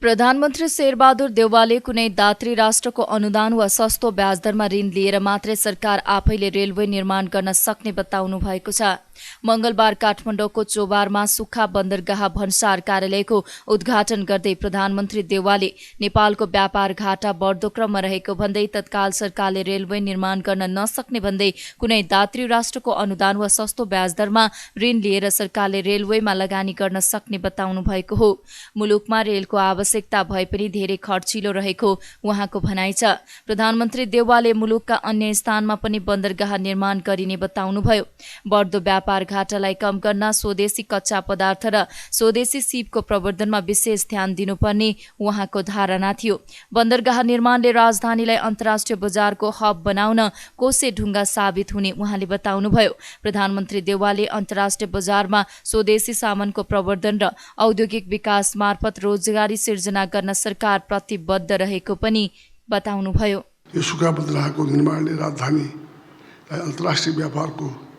प्रधानमन्त्री शेरबहादुर देउवाले कुनै दात्री राष्ट्रको अनुदान वा सस्तो ब्याजदरमा ऋण लिएर मात्रै सरकार आफैले रेलवे निर्माण गर्न सक्ने बताउनु भएको छ। मंगलबार काठमाडौँको चोबारमा सुक्खा बन्दरगाह भन्सार कार्यालयको उद्घाटन गर्दै प्रधानमन्त्री देउवाले नेपालको व्यापार घाटा बढ्दो क्रममा रहेको भन्दै तत्काल सरकारले रेलवे निर्माण गर्न नसक्ने भन्दै कुनै दात्री राष्ट्रको अनुदान वा सस्तो ब्याजदरमा ऋण लिएर सरकारले रेलवेमा लगानी गर्न सक्ने बताउनु भएको हो। मुलुकमा रेलको आवश्यकता भए पनि धेरै खर्चिलो रहेको उहाँको भनाइ छ। प्रधानमन्त्री देउवाले मुलुकका अन्य स्थानमा पनि बन्दरगाह निर्माण गरिने बताउनुभयो। बढ्दो व्यापार घाटालाई कम गर्न स्वदेशी कच्चा पदार्थ र स्वदेशी सिपको प्रवर्धनमा विशेष ध्यान दिनुपर्ने उहाँको धारणा थियो। बन्दरगाह निर्माणले राजधानीलाई अन्तर्राष्ट्रिय बजारको हब बनाउन कोसे ढुङ्गा साबित हुने उहाँले बताउनुभयो। प्रधानमन्त्री देउवाले अन्तर्राष्ट्रिय बजारमा स्वदेशी सामानको प्रवर्धन र औद्योगिक विकास मार्फत रोजगारी सिर्जना गर्न सरकार प्रतिबद्ध रहेको पनि बताउनुभयो। यो सुक्खा बन्दरगाहको निर्माणले राजधानीलाई अन्तर्राष्ट्रिय व्यापारको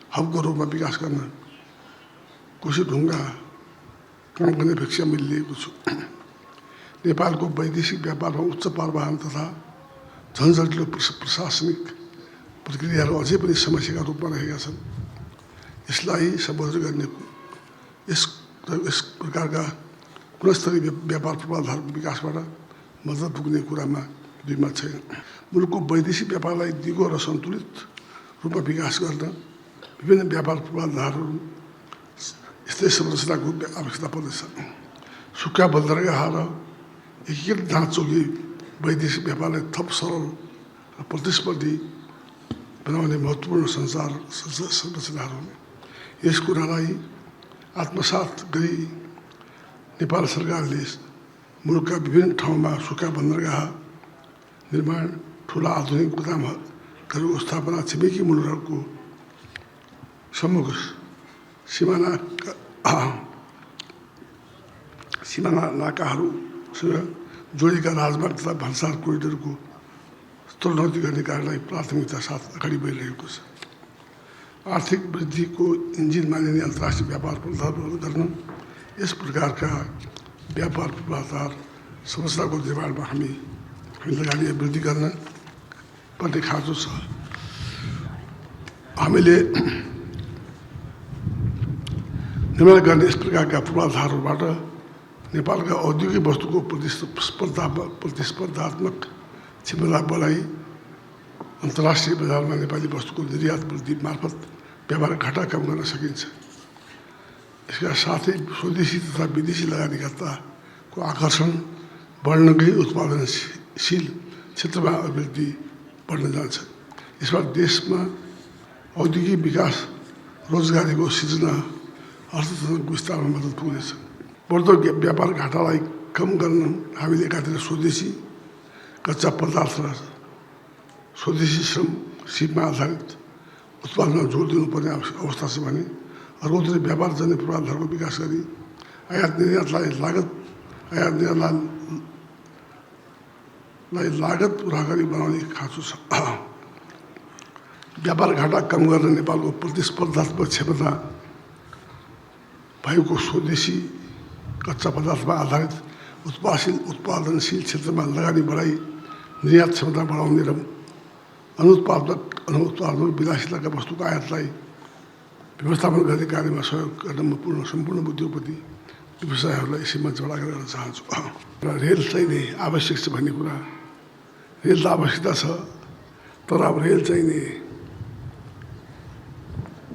हबको रूपमा विकास गर्न कोशी ढुङ्गा काम गर्ने अपेक्षा मैले लिएको छु। नेपालको वैदेशिक व्यापारमा उच्च परिवहन तथा झन्झटिलो प्रशासनिक प्रक्रियाहरू अझै पनि समस्याका रूपमा रहेका छन्। यसलाई सम्बोधन गर्ने यस प्रकारका गुणस्तरीय व्यापार पूर्वाधारको विकासबाट मद्दत पुग्ने कुरामा दुई मत छैन। मुलुकको वैदेशिक व्यापारलाई दिगो र सन्तुलित रूपमा विकास गर्न विभिन्न व्यापार पूर्वाधारहरू स्थायी संरचनाको आवश्यकता पर्दछ। सुक्खा बन्दरगाह र एकीकृत ढाँचोकी वैदेशिक व्यापारलाई थप सरल र प्रतिस्पर्धी बनाउने महत्त्वपूर्ण संरचनाहरू हुन्। यस कुरालाई आत्मसात गरी नेपाल सरकारले मुलुकका विभिन्न ठाउँमा सुक्खा बन्दरगाह निर्माण, ठुला आधुनिक गोदामहरूको स्थापना, छिमेकी मुलुकहरूको सम्मुख सिमाना नाकाहरूसँग जोडिएका राजमार्ग तथा भन्सार कोरिडोरको स्तरोन्नति गर्ने कार्यलाई प्राथमिकता साथ अगाडि बढिरहेको छ। आर्थिक वृद्धिको इन्जिन मानिने अन्तर्राष्ट्रिय व्यापार पूर्वाधार गर्न यस प्रकारका व्यापार पूर्वाधार संरचनाको निर्माणमा हामी लगानी वृद्धि गर्न पर्ने खाँचो छ। हामीले निर्माण गर्ने यस प्रकारका पूर्वाधारहरूबाट नेपालका औद्योगिक वस्तुको प्रतिस्पर्धात्मक क्षमता बढाई अन्तर्राष्ट्रिय बजारमा नेपाली वस्तुको निर्यात वृद्धि मार्फत व्यापार घाटा कम गर्न सकिन्छ। यसका साथै स्वदेशी तथा विदेशी लगानीकर्ताको आकर्षण बढ्न गई उत्पादनशील क्षेत्रमा अभिवृद्धि बढ्न जान्छ। यसबाट देशमा औद्योगिक विकास, रोजगारीको सृजना, अर्थतन्त्रको विस्तारमा मद्दत पुग्नेछ। बढ्दो व्यापार घाटालाई कम गर्न हामीले एकातिर स्वदेशी कच्चा पदार्थ र स्वदेशी श्रम सिपमा आधारित उत्पादनमा जोड दिनुपर्ने अवस्था छ भने अर्कोतिर व्यापारजन्य पूर्वाधारको विकास गरी आयात निर्यातलाई लागत प्रभावकारी बनाउने खाँचो छ। व्यापार घाटा कम गर्न नेपालको प्रतिस्पर्धात्मक क्षमता भएको स्वदेशी कच्चा पदार्थमा आधारित उत्पादनशील क्षेत्रमा लगानी बढाई निर्यात क्षमता बढाउने र अनुत्पादक विलासिताका वस्तुको आयातलाई व्यवस्थापन गर्ने कार्यमा सहयोग गर्न सम्पूर्ण उद्योगपति व्यवसायहरूलाई यसै मञ्चबाट आग्रह गर्न चाहन्छु। र रेल चाहिँ नै आवश्यक छ भन्ने कुरा, रेल त आवश्यकता छ, तर अब रेल चाहिँ नि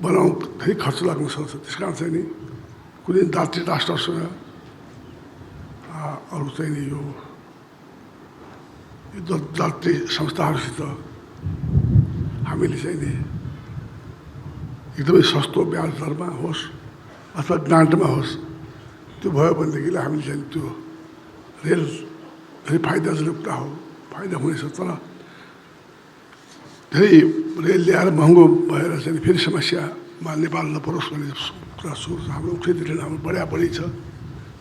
बनाउनु धेरै खर्च लाग्न सक्छ। त्यस कारण चाहिँ नि कुनै दात्री राष्ट्रसँग अरू चाहिँ नि यो दात्री संस्थाहरूसित हामीले चाहिँ नि एकदमै सस्तो ब्याज दरमा होस् अथवा ग्रान्टमा होस्, त्यो भयो भनेदेखिलाई हामीले चाहिँ त्यो रेल धेरै फाइदाजनक कुरा हो, फाइदा हुनेछ। तर धेरै रेल ल्याएर महँगो भएर चाहिँ फेरि समस्यामा नेपाल नपरोस् भन्ने कुरा सोच हाम्रो उठेतिर हाम्रो बढी छ।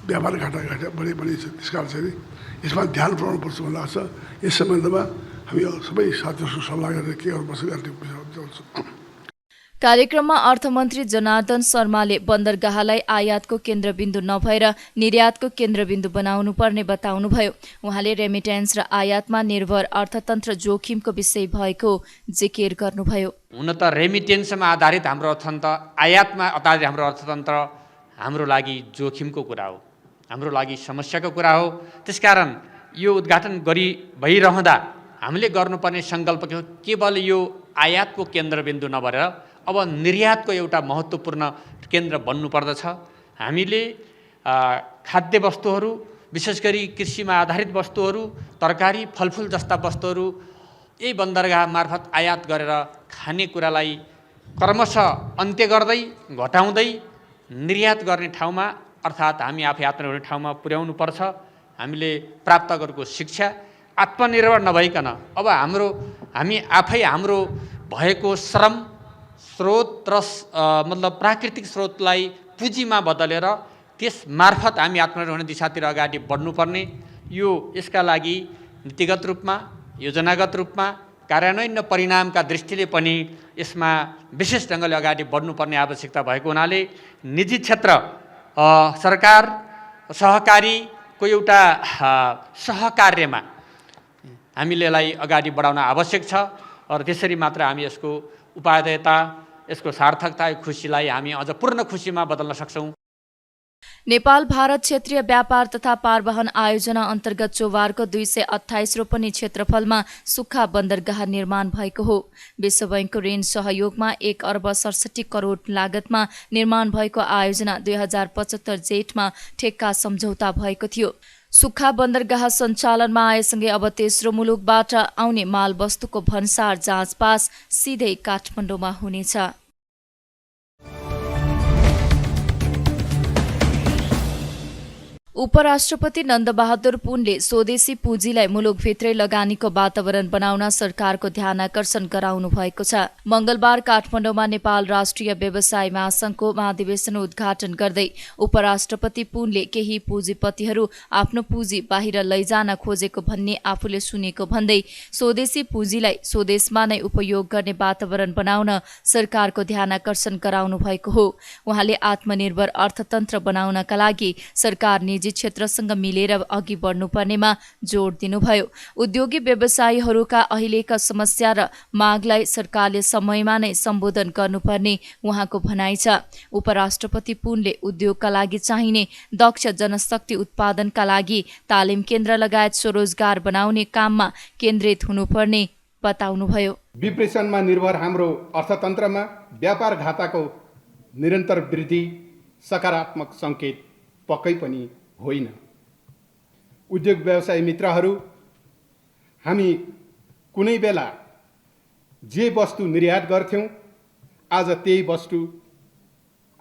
व्यापार घाटा बढी छ। त्यस कारण चाहिँ यसमा ध्यान पुऱ्याउनुपर्छ भन्ने लाग्छ। यस सम्बन्धमा हामी सबै साथीहरूसँग सल्लाह गरेर के गर्नुपर्छ गर्ने विचार गर्छौँ। कार्यक्रममा अर्थमन्त्री जनार्दन शर्माले बन्दरगाहलाई आयातको केन्द्रबिन्दु नभएर निर्यातको केन्द्रबिन्दु बनाउनु पर्ने बताउनुभयो। उहाँले रेमिट्यान्स र आयातमा निर्भर अर्थतन्त्र जोखिमको विषय भएको जिकिर गर्नुभयो। हुन त रेमिटेन्समा आधारित हाम्रो अर्थतन्त्र, आयातमा आधारित हाम्रो अर्थतन्त्र हाम्रो लागि जोखिमको कुरा हो, हाम्रो लागि समस्याको कुरा हो। त्यसकारण यो उद्घाटन भइरहँदा हामीले गर्नुपर्ने सङ्कल्प केवल यो आयातको केन्द्रबिन्दु नभएर अब निर्यातको एउटा महत्त्वपूर्ण केन्द्र बन्नुपर्दछ। हामीले खाद्य वस्तुहरू, विशेष गरी कृषिमा आधारित वस्तुहरू, तरकारी, फलफुल जस्ता वस्तुहरू यही बन्दरगाह मार्फत आयात गरेर खानेकुरालाई क्रमशः अन्त्य गर्दै घटाउँदै निर्यात गर्ने ठाउँमा अर्थात् हामी आफै आत्मनिर्भर ठाउँमा पुर्याउनु पर्छ। हामीले प्राप्त गरेको शिक्षा आत्मनिर्भर नभइकन अब हामी आफै हाम्रो भएको श्रम स्रोत र मतलब प्राकृतिक स्रोतलाई पुँजीमा बदलेर त्यस मार्फत हामी आत्मनिर्भर हुने दिशातिर अगाडि बढ्नुपर्ने, यो यसका लागि नीतिगत रूपमा, योजनागत रूपमा, कार्यान्वयन र परिणामका दृष्टिले पनि यसमा विशेष ढङ्गले अगाडि बढ्नुपर्ने आवश्यकता भएको हुनाले निजी क्षेत्र, सरकार, सहकारीको एउटा सहकार्यमा हामीले यसलाई अगाडि बढाउन आवश्यक छ। र त्यसरी मात्र हामी यसको उपादेयता, यसको सार्थकता, खुसीलाई हामी अझ पूर्ण खुसीमा बदल्न सक्छौँ। नेपाल भारत क्षेत्रीय व्यापार तथा पारवहन आयोजना अन्तर्गत चोभारको 228 रोपनी क्षेत्रफलमा सुक्खा बन्दरगाह निर्माण भएको हो। विश्व बैंकको ऋण सहयोगमा 1 अर्ब 67 करोड लागतमा निर्माण भएको आयोजना 2075 जेठमा ठेक्का सम्झौता भएको थियो। सुक्खा बन्दरगाह सञ्चालनमा आएसँगै अब तेस्रो मुलुकबाट आउने मालवस्तुको भन्सार जाँचपास सिधै काठमाडौँमा हुनेछ। उपराष्ट्रपति नन्दबहादुर पुनले स्वदेशी पुँजीलाई मुलुकभित्रै लगानीको वातावरण बनाउन सरकारको ध्यानआकर्षण गराउनु भएको छ। मंगलबार काठमाडौँमा नेपाल राष्ट्रिय व्यवसाय महासंघको महाधिवेशन उद्घाटन गर्दै उपराष्ट्रपति पुनले केही पुँजीपतिहरू आफ्नो पुँजी बाहिर लैजान खोजेको भन्ने आफूले सुनेको भन्दै स्वदेशी पुँजीलाई स्वदेशमा नै उपयोग गर्ने वातावरण बनाउन सरकारको ध्यानआकर्षण गराउनु भएको हो। उहाँले आत्मनिर्भर अर्थतन्त्र बनाउनका लागि सरकार निजी क्षेत्रसँग मिलेर अघि बढ्नुपर्नेमा जोड दिनुभयो। उद्योगी व्यवसायीहरूका अहिलेका समस्या र मागलाई सरकारले समयमा नै सम्बोधन गर्नुपर्ने उहाँको भनाइ छ। उपराष्ट्रपति पुनले उद्योगका लागि चाहिने दक्ष जनशक्ति उत्पादनका लागि तालिम केन्द्र लगायत स्वरोजगार बनाउने काममा केन्द्रित हुनुपर्ने बताउनुभयो। विप्रेषणमा निर्भर हाम्रो अर्थतन्त्रमा व्यापार घाटाको निरन्तर वृद्धि सकारात्मक सङ्केत पक्कै पनि होइन। उद्योग व्यवसाय मित्रहरू, हामी कुनै बेला जे वस्तु निर्यात गर्थ्यौँ आज त्यही वस्तु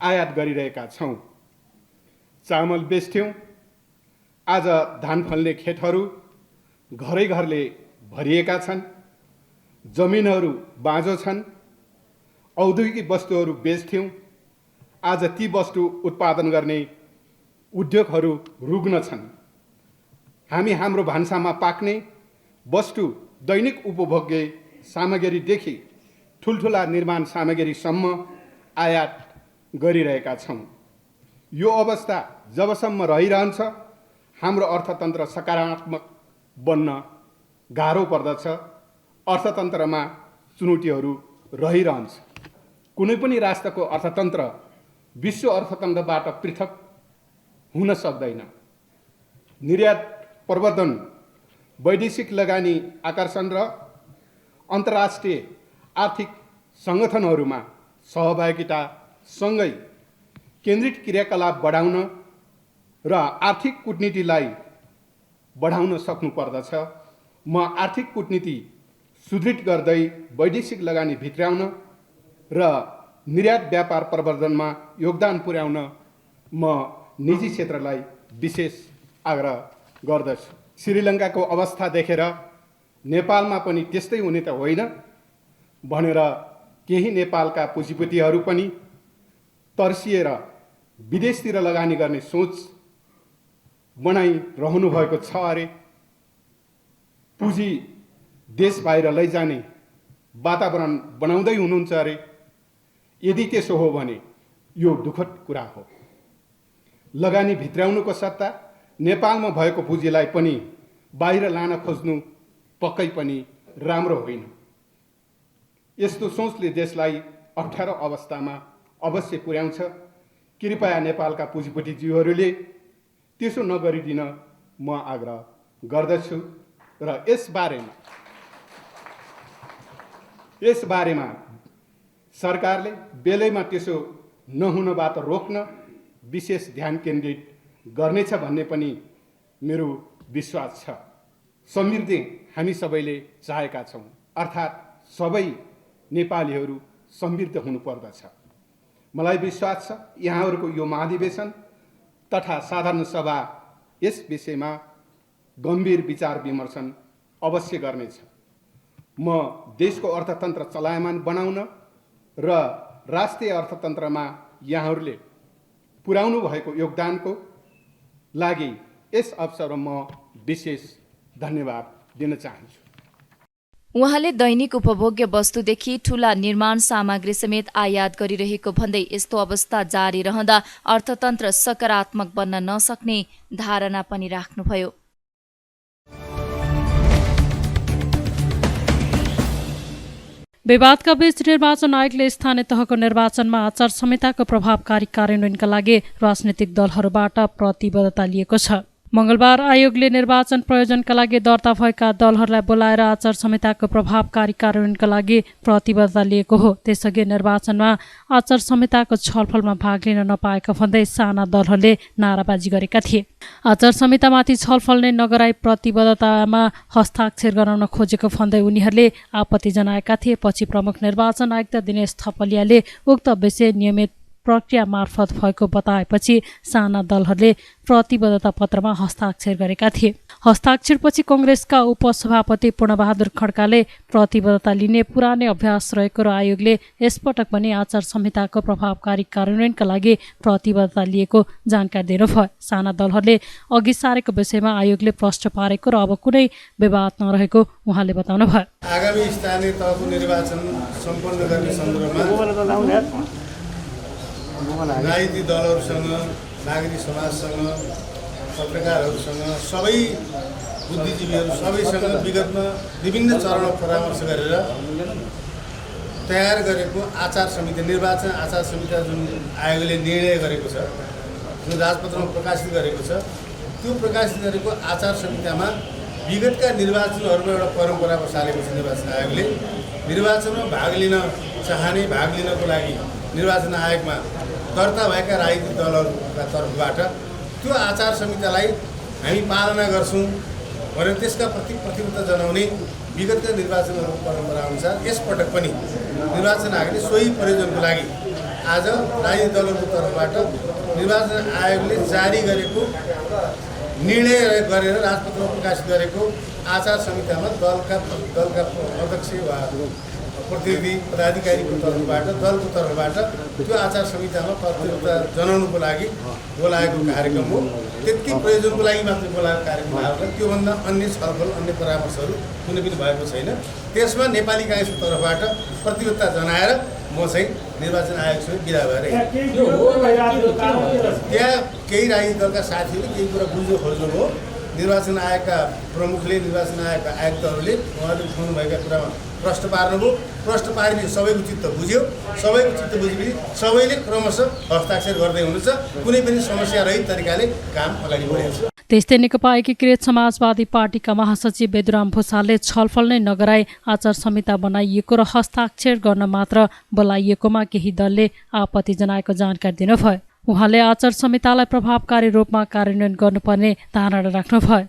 आयात गरिरहेका छौँ। चामल बेच्थ्यौँ, आज धान फल्ने खेतहरू घरै घरले भरिएका छन्, जमिनहरू बाँझो छन्। औद्योगिक वस्तुहरू बेच्थ्यौँ, आज ती वस्तु उत्पादन गर्ने उद्योगहरू रुग्न छन्। हामी हाम्रो भान्सामा पाक्ने वस्तु, दैनिक उपभोग्य सामग्रीदेखि ठुल्ठुला निर्माण सामग्रीसम्म आयात गरिरहेका छौँ। यो अवस्था जबसम्म रहिरहन्छ हाम्रो अर्थतन्त्र सकारात्मक बन्न गाह्रो पर्दछ। अर्थतन्त्रमा चुनौतीहरू रहिरहन्छ। कुनै पनि राष्ट्रको अर्थतन्त्र विश्व अर्थतन्त्रबाट पृथक हुन सक्दैन। निर्यात प्रवर्धन, वैदेशिक लगानी आकर्षण र अन्तर्राष्ट्रिय आर्थिक सङ्गठनहरूमा सहभागिता सँगै केन्द्रित क्रियाकलाप बढाउन र आर्थिक कूटनीतिलाई बढाउन सक्नुपर्दछ। म आर्थिक कूटनीति सुदृढ गर्दै वैदेशिक लगानी भित्र्याउन र निर्यात व्यापार प्रवर्धनमा योगदान पुर्याउन म निजी क्षेत्रलाई विशेष आग्रह गर्दछु। श्रीलङ्काको अवस्था देखेर नेपालमा पनि त्यस्तै हुने त होइन भनेर केही नेपालका पुँजीपतिहरू पनि तर्सिएर विदेशतिर लगानी गर्ने सोच बनाइरहनु भएको छ अरे। पुँजी देश बाहिर लैजाने वातावरण बनाउँदै हुनुहुन्छ अरे। यदि त्यसो हो भने यो दुःखद कुरा हो। लगानी भित्राउनुको सट्टा नेपालमा भएको पुँजीलाई पनि बाहिर लान खोज्नु पक्कै पनि राम्रो होइन। यस्तो सोचले देशलाई अप्ठ्यारो अवस्थामा अवश्य पुर्याउँछ। कृपया नेपालका पुँजीपतिज्यूहरूले त्यसो नगरिदिन म आग्रह गर्दछु र यसबारेमा सरकारले बेलैमा त्यसो नहुनबाट रोक्न विशेष ध्यान केन्द्रित गर्नेछ भन्ने पनि मेरो विश्वास छ। समृद्धि हामी सबैले चाहेका छौँ, अर्थात् सबै नेपालीहरू समृद्ध हुनुपर्दछ। मलाई विश्वास छ यहाँहरूको यो महाधिवेशन तथा साधारण सभा यस विषयमा गम्भीर विचार विमर्शन अवश्य गर्नेछ। म देशको अर्थतन्त्र चलायमान बनाउन र राष्ट्रिय अर्थतन्त्रमा यहाँहरूले पुर्याउनु भएको योगदानको लागि यस अवसरमा म विशेष धन्यवाद दिन चाहन्छु। उहाँले दैनिक उपभोग्य वस्तुदेखि ठूला निर्माण सामग्री समेत आयात गरिरहेको भन्दै यस्तो अवस्था जारी रहँदा अर्थतन्त्र सकारात्मक बन्न नसक्ने धारणा पनि राख्नुभयो। विवादका बीच निर्वाचन आयोगले स्थानीय तहको निर्वाचनमा आचार संहिताको प्रभावकारी कार्यान्वयनका लागि राजनीतिक दलहरूबाट प्रतिबद्धता लिएको छ। मंगलबार आयोगले निर्वाचन प्रयोजनका लागि दर्ता भएका दलहरूलाई बोलाएर आचार संहिताको प्रभावकारी कार्यान्वयनका लागि प्रतिबद्धता लिएको हो। त्यसअघि निर्वाचनमा आचार संहिताको छलफलमा भाग लिन नपाएका भन्दै साना दलहरूले नाराबाजी गरेका थिए। आचार संहितामाथि छलफल नै नगराई प्रतिबद्धतामा हस्ताक्षर गराउन खोजेको भन्दै उनीहरूले आपत्ति जनाएका थिए। पछि प्रमुख निर्वाचन आयुक्त दिनेश थपलियाले उक्त विषय नियमित प्रक्रिया मार्फत भएको बताएपछि साना दलहरूले प्रतिबद्धता पत्रमा हस्ताक्षर गरेका थिए। हस्ताक्षरपछि कांग्रेसका उपसभापति पूर्णबहादुर खड्काले प्रतिबद्धता लिने पुरानै अभ्यास रहेको र आयोगले यसपटक पनि आचार संहिताको प्रभावकारी कार्यान्वयनका लागि प्रतिबद्धता लिएको जानकारी दिनुभयो। साना दलहरूले अघि सारेको विषयमा आयोगले प्रश्न पारेको र अब कुनै विवाद नरहेको उहाँले बताउनुभयो। आगामी स्थानीय तहको निर्वाचन सम्पन्न गर्ने सन्दर्भमा राजनीतिक दलहरूसँग, नागरिक समाजसँग, पत्रकारहरूसँग, सबै बुद्धिजीवीहरू सबैसँग विगतमा विभिन्न चरणमा परामर्श गरेर तयार गरेको आचार संहिता, निर्वाचन आचार संहिता जुन आयोगले निर्णय गरेको छ, जुन राजपत्रमा प्रकाशित गरेको छ, त्यो प्रकाशित गरेको आचार संहितामा विगतका निर्वाचनहरूमा एउटा परम्परा बसालेको छ। निर्वाचन आयोगले निर्वाचनमा भाग लिन चाहने, भाग लिनको लागि निर्वाचन आयोगमा दर्ता भएका राजनीतिक दलहरूका तर्फबाट त्यो आचार संहितालाई हामी पालना गर्छौँ भनेर त्यसका प्रति प्रतिबद्धता जनाउने विगतका निर्वाचनहरूको परम्परा अनुसार यसपटक पनि निर्वाचन आयोगले सोही प्रयोजनको लागि आज राजनीतिक दलहरूको तर्फबाट निर्वाचन आयोगले जारी गरेको निर्णय गरेर राजपत्रमा प्रकाशित गरेको आचार संहितामा दलका अध्यक्ष वा प्रतिनिधि पदाधिकारीको तर्फबाट, दलको तर्फबाट त्यो आचार संहितामा प्रतिबद्धता जनाउनुको लागि बोलाएको कार्यक्रम हो। त्यति प्रयोजनको लागि मात्रै बोलाएको कार्यक्रम आयोगलाई त्योभन्दा अन्य छलफल, अन्य परामर्शहरू कुनै पनि भएको छैन। त्यसमा नेपाली काङ्ग्रेसको तर्फबाट प्रतिबद्धता जनाएर म चाहिँ निर्वाचन आयोगसँग बिदा भएर त्यहाँ केही राजनीतिक दलका साथीहरूले केही कुरा बुझ्नु खोज्नुभयो। निर्वाचन आयोगका प्रमुखले, निर्वाचन आयोगका आयुक्तहरूले उहाँहरूले उठाउनुभएका कुरामा प्रश्न पार्नुभयो। प्रश्न पारिदियो, सबैको चित्त बुझ्यो। सबैको चित्त बुझेपछि सबैले क्रमशः हस्ताक्षर गर्दै हुनुहुन्छ। कुनै पनि समस्या रहित तरिकाले काम अगाडि बढेको छ। त्यस्तै नेकपा एकीकृत समाजवादी पार्टीका महासचिव बेदुराम भूषालले छलफल नै नगराई आचार संहिता बनाइएको र हस्ताक्षर गर्न मात्र बोलाइएकोमा केही दलले आपत्ति जनाएको जानकारी दिनुभयो। उहाँले आचार संहितालाई प्रभावकारी रूपमा कार्यान्वयन गर्नुपर्ने धारणा राख्नुभयो।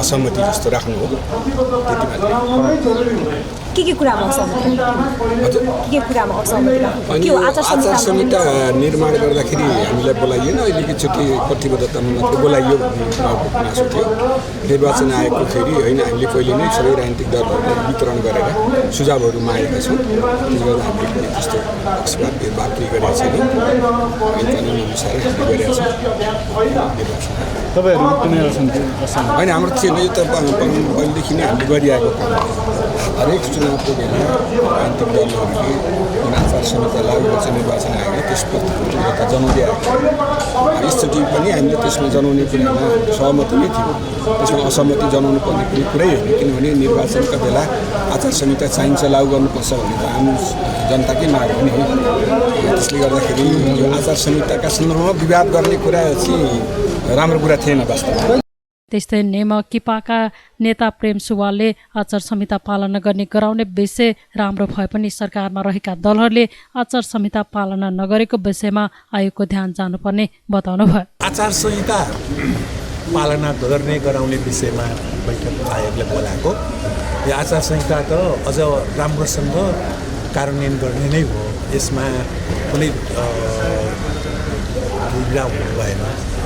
असहमति जस्तो राख्नु हो, के कुरामा आचार संहिता निर्माण गर्दाखेरि हामीलाई बोलाइएन। अहिले एकचोटि प्रतिबद्धतामा मात्रै बोलाइयो भन्ने गुनासो थियो। निर्वाचन आयोगको फेरि होइन, हामीले पहिले नै सबै राजनीतिक दलहरूलाई वितरण गरेर सुझावहरू मागेका छौँ। त्यसले गर्दा हामीले त्यस्तो बात केही गरेका छैनौँ। कानुन अनुसार हामीले गरेका छौँ। तपाईँहरू कुनै असहमति? होइन, हाम्रो थिएन। यो त पहिलेदेखि नै हामीले गरिआएको काम हो। हरेक चुनावको बेला राजनीतिक दलहरूले जुन आचार संहिता लागू गर्छ निर्वाचन आयोगले त्यसप्रति प्रतिबद्धता जनाउँदै आएको। यसचोटि पनि हामीले त्यसमा जनाउने कुरामा सहमति नै थियो। त्यसमा असहमति जनाउनु पर्ने कुनै कुरै होइन, किनभने निर्वाचनका बेला आचार संहिता चाहिन्छ, लागू गर्नुपर्छ भन्ने त आम जनताकै माग हो नि। त्यसले गर्दाखेरि यो आचार संहिताका सन्दर्भमा विवाद गर्ने कुरा चाहिँ राम्रो कुरा थिएन वास्तवमा। त्यस्तै नेमकिपाका नेता प्रेम सुवालले आचार संहिता पालना गर्ने गराउने विषय राम्रो भए पनि सरकारमा रहेका दलहरूले आचार संहिता पालना नगरेको विषयमा आयोगको ध्यान जानुपर्ने बताउनुभयो। आचार संहिता पालना गर्ने गराउने विषयमा बैठक आयोगले बोलाएको। यो आचार संहिता त अझ राम्रोसँग कार्यान्वयन गर्ने नै हो। यसमा कुनै दुविधा हुनु भएन।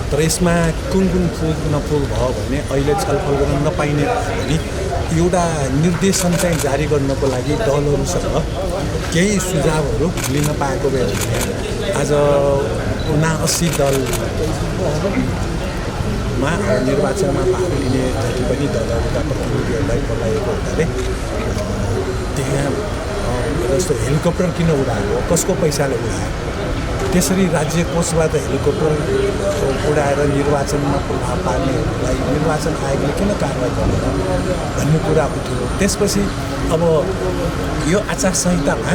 तर यसमा कुन पुग नपुग भयो भने अहिले छलफल गर्न नपाइने भने एउटा निर्देशन चाहिँ जारी गर्नको लागि दलहरूसँग केही सुझावहरू लिन पाएको भए आज 79 दलमा निर्वाचनमा भाग लिने जति पनि दलहरूका प्रतिनिधिहरूलाई बोलाएको हुनाले त्यहाँ जस्तो हेलिकप्टर किन उडायो, कसको पैसाले उडायो, त्यसरी राज्य कोषबाट हेलिकप्टर उडाएर निर्वाचनमा प्रभाव पार्नेहरूलाई निर्वाचन आयोगले किन कारवाही गर्दैन भन्ने कुरा उठ्यो। त्यसपछि अब यो आचार संहितामा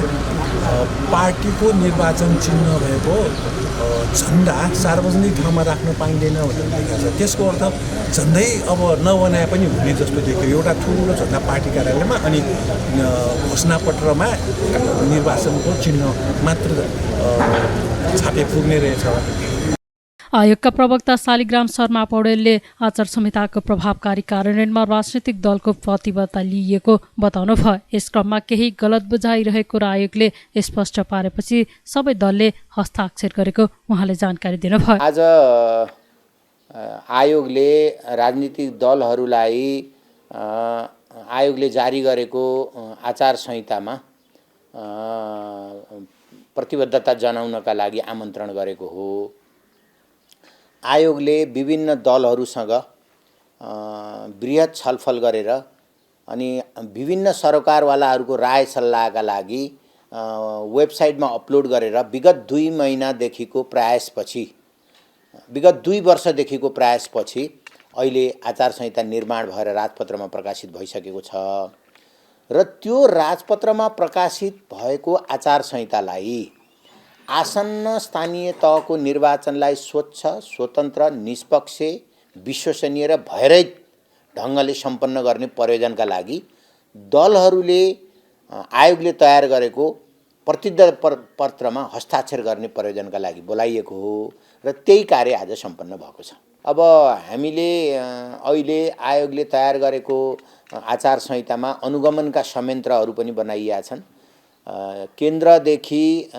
पार्टीको निर्वाचन चिन्ह भएको झन्डा सार्वजनिक ठाउँमा राख्न पाइँदैन भनेर लेखेको छ। त्यसको अर्थ झन्डै अब नबनाए पनि हुने जस्तो देखियो। एउटा ठुलो झन्डा पार्टी कार्यालयमा अनि घोषणापत्रमा निर्वाचनको चिन्ह मात्र छापे पुग्ने रहेछ। आयोगका प्रवक्ता शालिग्राम शर्मा पौडेलले आचार संहिताको प्रभावकारी कार्यान्वयनमा राजनीतिक दलको प्रतिबद्धता लिइएको बताउनु भयो। यस क्रममा केही गलत बुझाइरहेको र आयोगले स्पष्ट पारेपछि सबै दलले हस्ताक्षर गरेको उहाँले जानकारी दिनुभयो। आज आयोगले राजनीतिक दलहरूलाई आयोगले जारी गरेको आचार संहितामा प्रतिबद्धता जनाउनका लागि आमन्त्रण गरेको हो। आयोगले विभिन्न दलहरूसँग बृहत छलफल गरेर अनि विभिन्न सरकारवालाहरूको राय सल्लाहका लागि वेबसाइटमा अपलोड गरेर विगत 2 महिनादेखिको प्रयासपछि, विगत 2 वर्षदेखिको प्रयासपछि अहिले आचार संहिता निर्माण भएर राजपत्रमा प्रकाशित भइसकेको छ र त्यो राजपत्रमा प्रकाशित भएको आचार संहितालाई आसन्न स्थानीय तहको निर्वाचनलाई स्वच्छ, स्वतन्त्र, निष्पक्ष, विश्वसनीय र भयरहित ढङ्गले सम्पन्न गर्ने प्रयोजनका लागि दलहरूले आयोगले तयार गरेको प्रतिबद्धता पत्रमा हस्ताक्षर गर्ने प्रयोजनका लागि बोलाइएको हो र त्यही कार्य आज सम्पन्न भएको छ। अब हामीले अहिले आयोगले तयार गरेको आचार संहितामा अनुगमनका संयन्त्रहरू पनि बनाइएका छन्। केन्द्रदेखि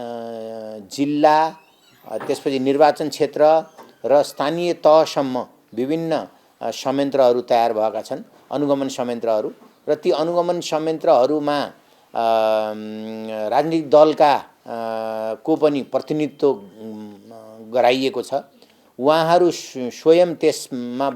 जिल्ला, त्यसपछि निर्वाचन क्षेत्र र स्थानीय तहसम्म विभिन्न संयन्त्रहरू तयार भएका छन्, अनुगमन संयन्त्रहरू, र ती अनुगमन संयन्त्रहरूमा राजनीतिक दलका को पनि प्रतिनिधित्व गराइएको छ। उहाँहरू स्वयं त्यसमा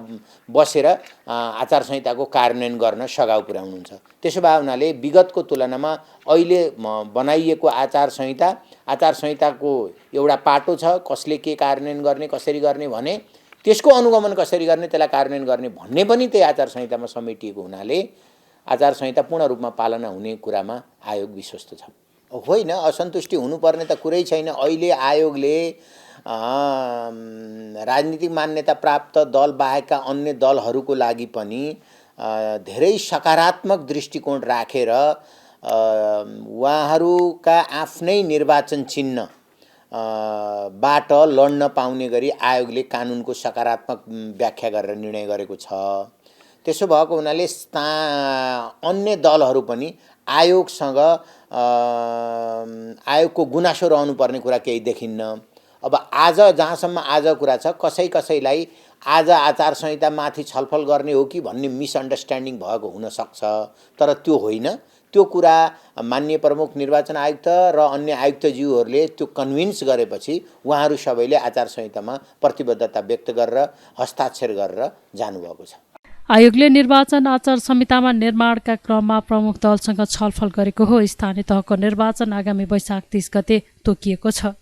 बसेर आचार संहिताको कार्यान्वयन गर्न सघाउ पुर्याउनुहुन्छ। त्यसो भए हुनाले विगतको तुलनामा अहिले बनाइएको आचार संहिताको एउटा पाटो छ, कसले के कार्यान्वयन गर्ने, कसरी गर्ने भने त्यसको अनुगमन कसरी गर्ने, त्यसलाई कार्यान्वयन गर्ने भन्ने पनि त्यही आचार संहितामा समेटिएको हुनाले आचार संहिता पूर्ण रूपमा पालना हुने कुरामा आयोग विश्वस्त छ। होइन, असन्तुष्टि हुनुपर्ने त कुरै छैन। अहिले आयोगले राजनीतिक मान्यता प्राप्त दल बाहेकका अन्य दलहरूको लागि पनि धेरै सकारात्मक दृष्टिकोण राखेर उहाँहरूका आफ्नै निर्वाचन चिन्ह बाट लड्न पाउने गरी आयोगले कानुनको सकारात्मक व्याख्या गरेर निर्णय गरेको छ। त्यसो भएको हुनाले अन्य दलहरू पनि आयोगसँग आयोगको गुनासो रहनुपर्ने कुरा केही देखिन्न। अब आज जहाँसम्म आज कुरा छ, कसैलाई आज आचार संहिता माथि छलफल गर्ने हो कि भन्ने मिसअन्डरस्ट्यान्डिङ भएको हुनसक्छ, तर त्यो होइन। त्यो कुरा माननीय प्रमुख निर्वाचन आयुक्त र अन्य आयुक्तज्यूहरूले त्यो कन्भिन्स गरेपछि उहाँहरू सबैले आचार संहितामा प्रतिबद्धता व्यक्त गरेर हस्ताक्षर गरेर जानुभएको छ। आयोगले निर्वाचन आचार संहितामा निर्माणका क्रममा प्रमुख दलसँग छलफल गरेको हो। स्थानीय तहको निर्वाचन आगामी वैशाख 30 गते तोकिएको छ।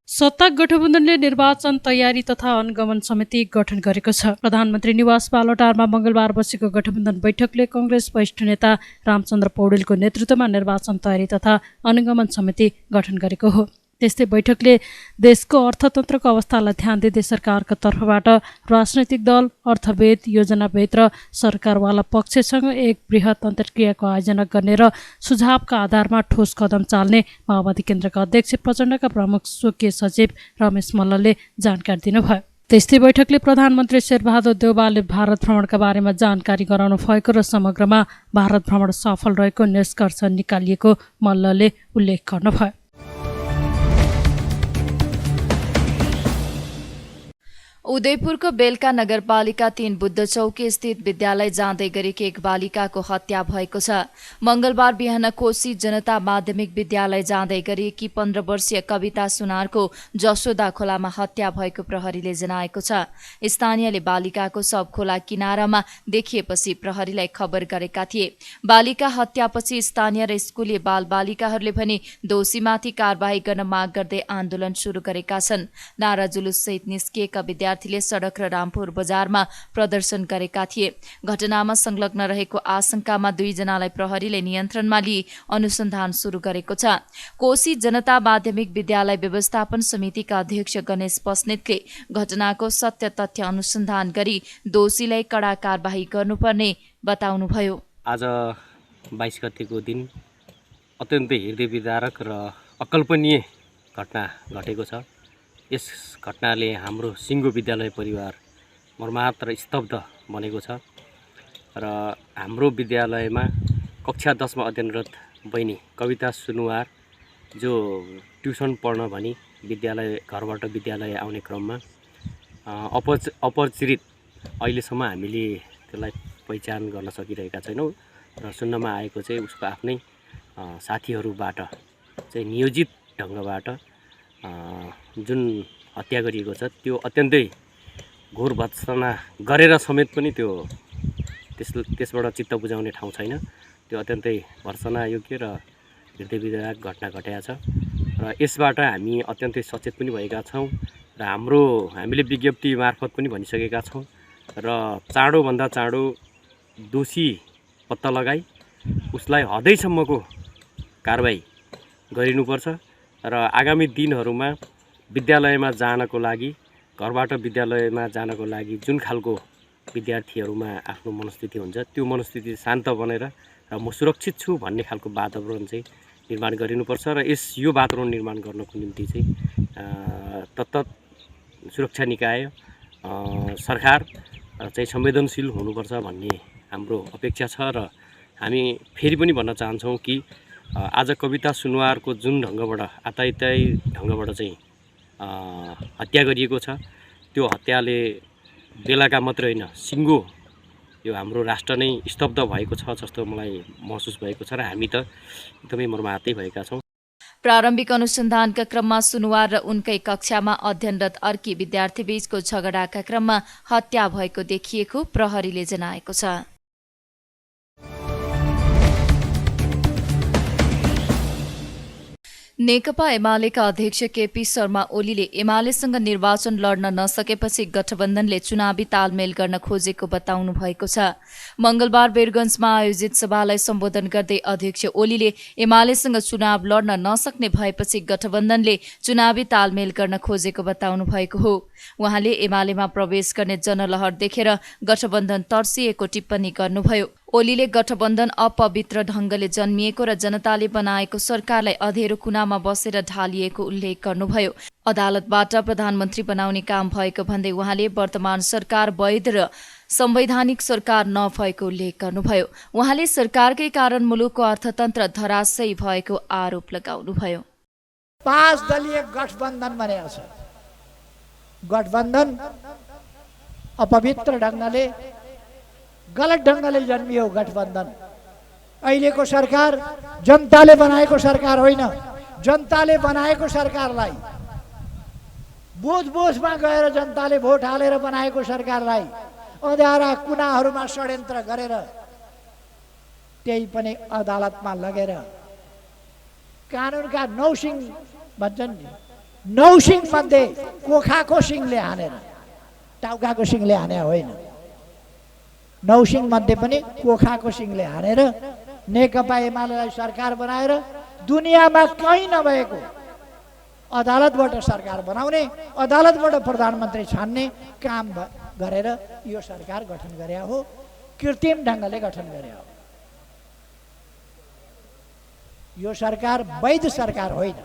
सत्ता गठबन्धनले निर्वाचन तयारी तथा अनुगमन समिति गठन गरेको छ। प्रधानमन्त्री निवास बालुवाटारमा मंगलबार बसेको गठबन्धन बैठकले कांग्रेस वरिष्ठ नेता रामचन्द्र पौडेलको नेतृत्वमा निर्वाचन तयारी तथा अनुगमन समिति गठन गरेको हो। त्यस्तै बैठकले देशको अर्थतन्त्रको अवस्थालाई ध्यान दिँदै सरकारको तर्फबाट राजनैतिक दल, अर्थवेद, योजनावेद र सरकारवाला पक्षसँग एक बृहत अन्तर्क्रियाको आयोजना गर्ने र सुझावका आधारमा ठोस कदम चाल्ने माओवादी केन्द्रका अध्यक्ष प्रचण्डका प्रमुख स्वकीय सचिव रमेश मल्लले जानकारी दिनुभयो। त्यस्तै बैठकले प्रधानमन्त्री शेरबहादुर देउवाले भारत भ्रमणका बारेमा जानकारी गराउनु भएको र समग्रमा भारत भ्रमण सफल रहेको निष्कर्ष निकालिएको मल्लले उल्लेख गर्नुभयो। उदयपुरको बेलका नगरपालिका 3 बुद्ध चौकी स्थित विद्यालय जाँदै गरेकी एक बालिकाको हत्या भएको छ। मंगलबार बिहान कोशी जनता माध्यमिक विद्यालय जाँदै गरेकी 15 वर्षीय कविता सुनारको जसोदा खोलामा हत्या भएको प्रहरीले जनाएको छ। स्थानीयले बालिकाको शव खोला किनारामा देखिएपछि प्रहरीलाई खबर गरेका थिए। बालिका हत्यापछि स्थानीय र स्कुलीय बालबालिकाहरूले भने दोषीमाथि कारबाही गर्न माग गर्दै आन्दोलन सुरु गरेका छन्। नारा जुलुससहित निस्किएका विद्यार्थीले सडक र रामपुर बजारमा प्रदर्शन गरेका थिए। घटनामा संलग्न रहेको आशंकामा 2 जनालाई प्रहरीले नियन्त्रणमा लिई अनुसन्धान सुरु गरेको छ। कोशी जनता माध्यमिक विद्यालय व्यवस्थापन समितिका अध्यक्ष गणेश बस्नेतले घटनाको सत्य तथ्य अनुसन्धान गरी दोषीलाई कडा कारबाही गर्नुपर्ने बताउनुभयो। आज 22 गतेको दिन अत्यन्तै हृदय विदारक र अकल्पनीय घटना घटेको छ। यस घटनाले हाम्रो सिङ्गो विद्यालय परिवार मर्माहत र स्तब्ध बनेको छ र हाम्रो विद्यालयमा कक्षा 10 मा अध्ययनरत बहिनी कविता सुनुवार जो ट्युसन पढ्न भनी घरबाट विद्यालय आउने क्रममा अपरिचित अहिलेसम्म हामीले त्यसलाई पहिचान गर्न सकिरहेका छैनौँ र सुन्नमा आएको चाहिँ उसको आफ्नै साथीहरूबाट चाहिँ नियोजित ढङ्गबाट जुन हत्या गरिएको छ त्यो अत्यन्तै घोर भत्सना गरेर समेत पनि त्यसबाट चित्त बुझाउने ठाउँ छैन। त्यो अत्यन्तै भर्सनायोग्य र हृदय विदारक घटना घटेको छ र यसबाट हामी अत्यन्तै सचेत पनि भएका छौँ र हामीले विज्ञप्ति मार्फत पनि भनिसकेका छौँ र चाँडोभन्दा चाँडो दोषी पत्ता लगाई उसलाई हदैसम्मको कारबाही गरिनुपर्छ र आगामी दिनहरूमा विद्यालयमा जानको लागि घरबाट विद्यालयमा जानको लागि जुन खालको विद्यार्थीहरूमा आफ्नो मनस्थिति हुन्छ त्यो मनस्थिति शान्त बनेर र म सुरक्षित छु भन्ने खालको वातावरण चाहिँ निर्माण गरिनुपर्छ र यो वातावरण निर्माण गर्नको निम्ति चाहिँ तत्त सुरक्षा निकाय सरकार चाहिँ संवेदनशील हुनुपर्छ भन्ने हाम्रो अपेक्षा छ र हामी फेरि पनि भन्न चाहन्छौँ कि आज कविता सुनुवारको जुन ढङ्गबाट आताइताई ढङ्गबाट चाहिँ हत्या गरिएको छ त्यो हत्याले बेलाका मात्रै होइन सिङ्गो यो हाम्रो राष्ट्र नै स्तब्ध भएको छ जस्तो मलाई महसुस भएको छ र हामी त एकदमै मर्माहतै भएका छौँ। प्रारम्भिक अनुसन्धानका क्रममा सुनुवार र उनकै कक्षामा अध्ययनरत अर्की विद्यार्थीबीचको झगडाका क्रममा हत्या भएको देखिएको प्रहरीले जनाएको छ। नेकपा एमालेका अध्यक्ष केपी शर्मा ओलीले एमालेसँग निर्वाचन लड्न नसकेपछि गठबन्धनले चुनावी तालमेल गर्न खोजेको बताउनु भएको छ। मंगलबार वीरगञ्जमा आयोजित सभालाई सम्बोधन गर्दै अध्यक्ष ओलीले एमालेसँग चुनाव लड्न नसक्ने भएपछि गठबन्धनले चुनावी तालमेल गर्न खोजेको बताउनु भएको हो। उहाँले एमालेमा प्रवेश गर्ने जनलहर देखेर गठबन्धन तर्सिएको टिप्पणी गर्नुभयो। ओलीले गठबन्धन अपवित्र ढङ्गले जन्मिएको र जनताले बनाएको सरकारलाई अँधेरो कुनामा बसेर ढालिएको उल्लेख गर्नुभयो। अदालतबाट प्रधानमन्त्री बनाउने काम भएको भन्दै उहाँले वर्तमान सरकार वैध र संवैधानिक सरकार नभएको उल्लेख गर्नुभयो। उहाँले सरकारकै कारण मुलुकको अर्थतन्त्र धराशयी भएको आरोप लगाउनुभयो। 5 दलीय गठबन्धन बनेको छ। गठबन्धन अपवित्र ढङ्गले गलत ढङ्गले जन्मियो गठबन्धन। अहिलेको सरकार जनताले बनाएको सरकार होइन, जनताले बनाएको सरकारलाई बुझमा गएर जनताले भोट हालेर बनाएको सरकारलाई अँध्यारा कुनाहरूमा षड्यन्त्र गरेर त्यही पनि अदालतमा लगेर कानुनका 9 सिङ भन्छन् नि, 9 सिङ मध्ये कोखाको सिङले हानेर टाउकाको सिङले हाने होइन, 9 सिङ मध्ये पनि कोखाको सिङले हानेर नेकपा एमालेलाई सरकार बनाएर दुनियाँमा कहीँ नभएको अदालतबाट सरकार बनाउने, अदालतबाट प्रधानमन्त्री छान्ने काम गरेर यो सरकार गठन गरे हो, कृत्रिम ढङ्गले गठन गरे हो। यो सरकार वैध सरकार होइन।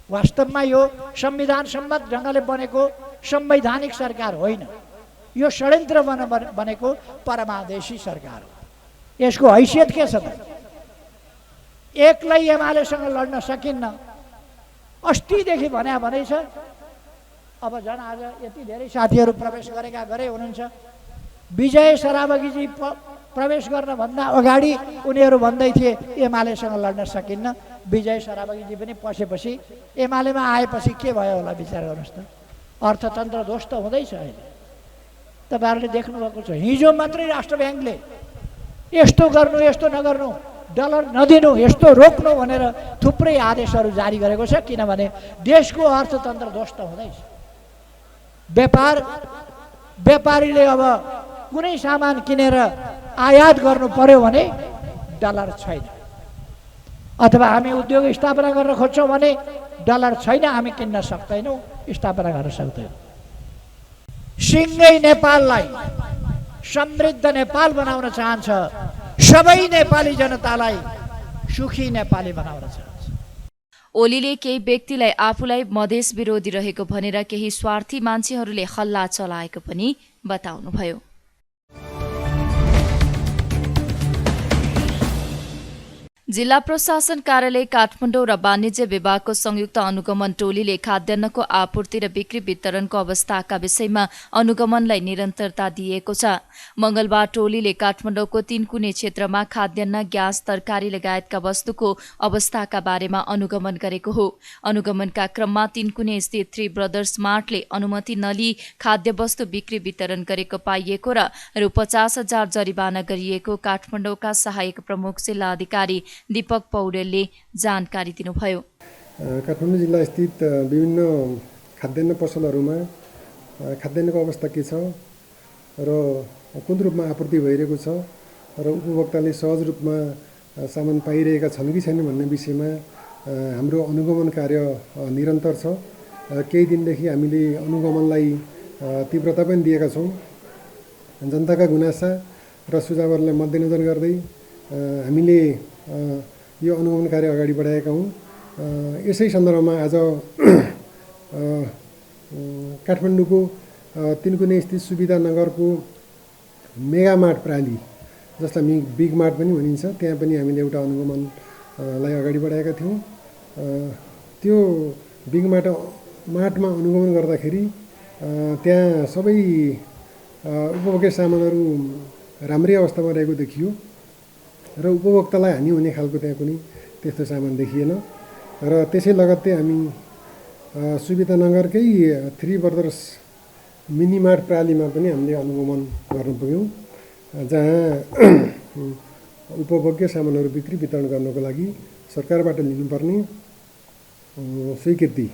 वास्तवमा यो संविधान सम्मत ढङ्गले बनेको संवैधानिक सरकार होइन, यो षड्यन्त्र बनेको परमादेशी सरकार हो। यसको हैसियत के छ त? एक्लै एमालेसँग लड्न सकिन्न, अस्तिदेखि भने छ। अब झन् आज यति धेरै साथीहरू प्रवेश गरे हुनुहुन्छ। विजय सरावगीजी प्रवेश गर्नभन्दा अगाडि उनीहरू भन्दै थिए एमालेसँग लड्न सकिन्न। विजय सरावगीजी पनि पसेपछि एमालेमा आएपछि के भयो होला विचार गर्नुहोस् त। अर्थतन्त्र ध्वस्त हुँदैछ अहिले। तपाईँहरूले देख्नुभएको छ, हिजो मात्रै राष्ट्र ब्याङ्कले यस्तो गर्नु यस्तो नगर्नु, डलर नदिनु, यस्तो रोक्नु भनेर थुप्रै आदेशहरू जारी गरेको छ। किनभने देशको अर्थतन्त्र ध्वस्त हुँदैछ। व्यापारीले अब कुनै सामान किनेर आयात गर्नु पर्यो भने डलर छैन, अथवा हामी उद्योग स्थापना गर्न खोज्छौँ भने डलर छैन, हामी किन्न सक्दैनौँ, स्थापना गर्न सक्दैनौँ। सिँगै नेपाललाई समृद्ध नेपाल बनाउन चाहन्छ, सबै नेपाली जनतालाई सुखी नेपाली बनाउन चाहन्छ। ओलीले केही व्यक्तिलाई आफूलाई मधेस विरोधी रहेको भनेर केही स्वार्थी मान्छेहरूले हल्ला चलाएको पनि बताउनुभयो। जिल्ला प्रशासन कार्यालय काठमाडौँ र वाणिज्य विभागको संयुक्त अनुगमन टोलीले खाद्यान्नको आपूर्ति र बिक्री वितरणको अवस्थाका विषयमा अनुगमनलाई निरन्तरता दिएको छ। मंगलबार टोलीले काठमाडौँको 3 कुने क्षेत्रमा खाद्यान्न, ग्यास, तरकारी लगायतका वस्तुको अवस्थाका बारेमा अनुगमन गरेको हो। अनुगमनका क्रममा 3 कुने स्थित 3 ब्रदर्स मार्टले अनुमति नलिई खाद्य वस्तु बिक्री वितरण गरेको पाइएको र रु 50,000 जरिवाना गरिएको काठमाडौँका सहायक प्रमुख जिल्ला अधिकारी दीपक पौडेलले जानकारी दिनुभयो। काठमाडौँ जिल्ला स्थित विभिन्न खाद्यान्न पसलहरूमा खाद्यान्नको अवस्था के छ र कुन रूपमा आपूर्ति भइरहेको छ र उपभोक्ताले सहज रूपमा सामान पाइरहेका छन् कि छैन भन्ने विषयमा हाम्रो अनुगमन कार्य निरन्तर छ। केही दिनदेखि हामीले अनुगमनलाई तीव्रता पनि दिएका छौँ। जनताका गुनासा र सुझावहरूलाई मध्यनजर गर्दै हामीले यो अनुगमन कार्य अगाडि बढाएका हौँ। यसै सन्दर्भमा आज काठमाडौँको 3 कुने स्थित सुविधा नगरको मेगा मार्ट प्राली, जसलाई बिग मार्ट पनि भनिन्छ, त्यहाँ पनि हामीले एउटा अनुगमनलाई अगाडि बढाएका थियौँ। त्यो बिग मार्टमा अनुगमन गर्दाखेरि त्यहाँ सबै उपभोग्य सामानहरू राम्रै अवस्थामा रहेको देखियो र उपभोक्तालाई हानि हुने खालको त्यहाँ कुनै त्यस्तो सामान देखिएन। र त्यसै लगत्तै हामी सुविधा नगरकै 3 ब्रदर्स मिनी मार्ट प्रालीमा पनि हामीले अनुगमन गर्न पुग्यौँ, जहाँ उपभोग्य सामानहरू बिक्री वितरण गर्नको लागि सरकारबाट लिनुपर्ने स्वीकृति,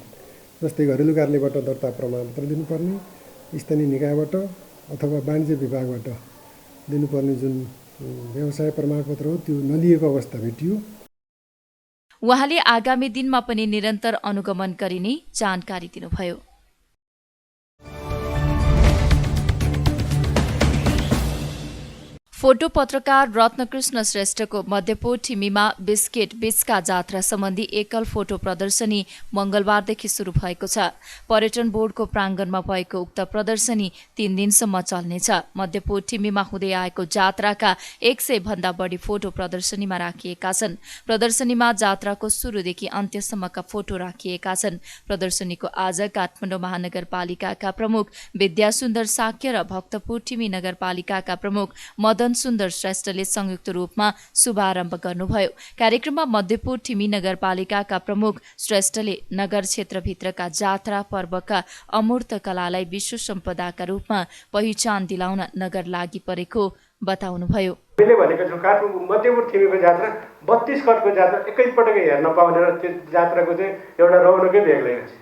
जस्तै घरेलु कार्यालयबाट दर्ता प्रमाणपत्र दिनुपर्ने, स्थानीय निकायबाट अथवा वाणिज्य विभागबाट दिनुपर्ने जुन व्यवसाय प्रमाणपत्र हो त्यो नलिएको अवस्था भेटियो। उहाँले आगामी दिनमा पनि निरन्तर अनुगमन गरिने जानकारी दिनुभयो। फोटो पत्रकार रत्नकृष्ण श्रेष्ठको मध्यपुर ठिमीमा बिस्केट बीचका जात्रा सम्बन्धी एकल फोटो प्रदर्शनी मंगलबारदेखि सुरु भएको छ। पर्यटन बोर्डको प्राङ्गणमा भएको उक्त प्रदर्शनी 3 दिनसम्म चल्नेछ। मध्यपुर ठिमीमा हुँदै आएको जात्राका 100 भन्दा बढी फोटो प्रदर्शनीमा राखिएका छन्। प्रदर्शनीमा जात्राको सुरुदेखि अन्त्यसम्मका फोटो राखिएका छन्। प्रदर्शनीको आज काठमाडौँ महानगरपालिकाका प्रमुख विद्यासुन्दर साक्य र भक्तपुर ठिमी नगरपालिकाका प्रमुख मदन सुन्दर श्रेष्ठले संयुक्त रूपमा शुभारम्भ गर्नुभयो। कार्यक्रममा मध्यपुर ठिमी नगरपालिकाका प्रमुख श्रेष्ठले नगर क्षेत्रभित्रका जात्रा पर्वका अमूर्त कलालाई विश्व सम्पदाका रूपमा पहिचान दिलाउन नगर लागि परेको बताउनुभयो। मैले भनेको छु काठमाडौँ मध्यपुर ठिमीको जात्रा 32 कटको जात्रा एकैपटकै हेर्न पाउने र त्यो जात्राको चाहिँ एउटा रौनकै बेग्लै हुन्छ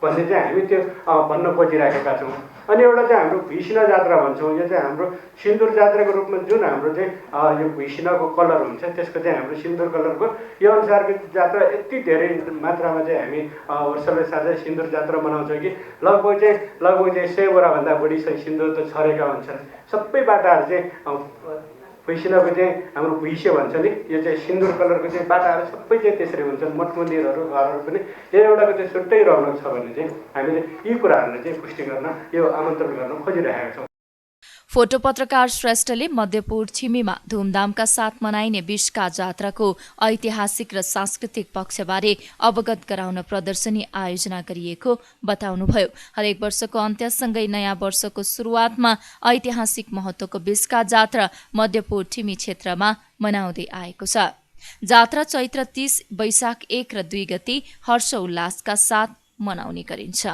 भन्ने चाहिँ हामी त्यो भन्न खोजिराखेका छौँ। अनि एउटा चाहिँ हाम्रो भुइँसिना जात्रा भन्छौँ। यो चाहिँ हाम्रो सिन्दुर जात्राको रूपमा जुन हाम्रो चाहिँ यो भुइँसिनाको कलर हुन्छ त्यसको चाहिँ हाम्रो सिन्दुर कलरको यो अनुसारको जात्रा यति धेरै मात्रामा चाहिँ हामी वर्षलाई साझा सिन्दुर जात्रा मनाउँछौँ कि लगभग चाहिँ 100 बोराभन्दा बढी सिन्दुर त छरेका हुन्छन्। सबै बाटाहरू चाहिँ भुइँसिनाको चाहिँ हाम्रो भुइँसे भन्छ नि, यो चाहिँ सिन्दुर कलरको चाहिँ बाटाहरू सबै चाहिँ त्यसरी हुन्छन्। मठ मन्दिरहरू घरहरू पनि यो एउटाको चाहिँ छुट्टै रौनक छ भने चाहिँ हामीले यी कुराहरूलाई चाहिँ पुष्टि गर्न यो आमन्त्रण गर्न खोजिरहेका छौँ। फोटो पत्रकार श्रेष्ठले मध्यपुर ठिमीमा धुमधामका साथ मनाइने बिचका जात्राको ऐतिहासिक र सांस्कृतिक पक्षबारे अवगत गराउन प्रदर्शनी आयोजना गरिएको बताउनुभयो। हरेक वर्षको अन्त्यसँगै नयाँ वर्षको सुरुवातमा ऐतिहासिक महत्त्वको बिचका जात्रा मध्यपुर ठिमी क्षेत्रमा मनाउँदै आएको छ। जात्रा चैत्र 30, वैशाख 1 र 2 गते हर्ष उल्लासका साथ मनाउने गरिन्छ।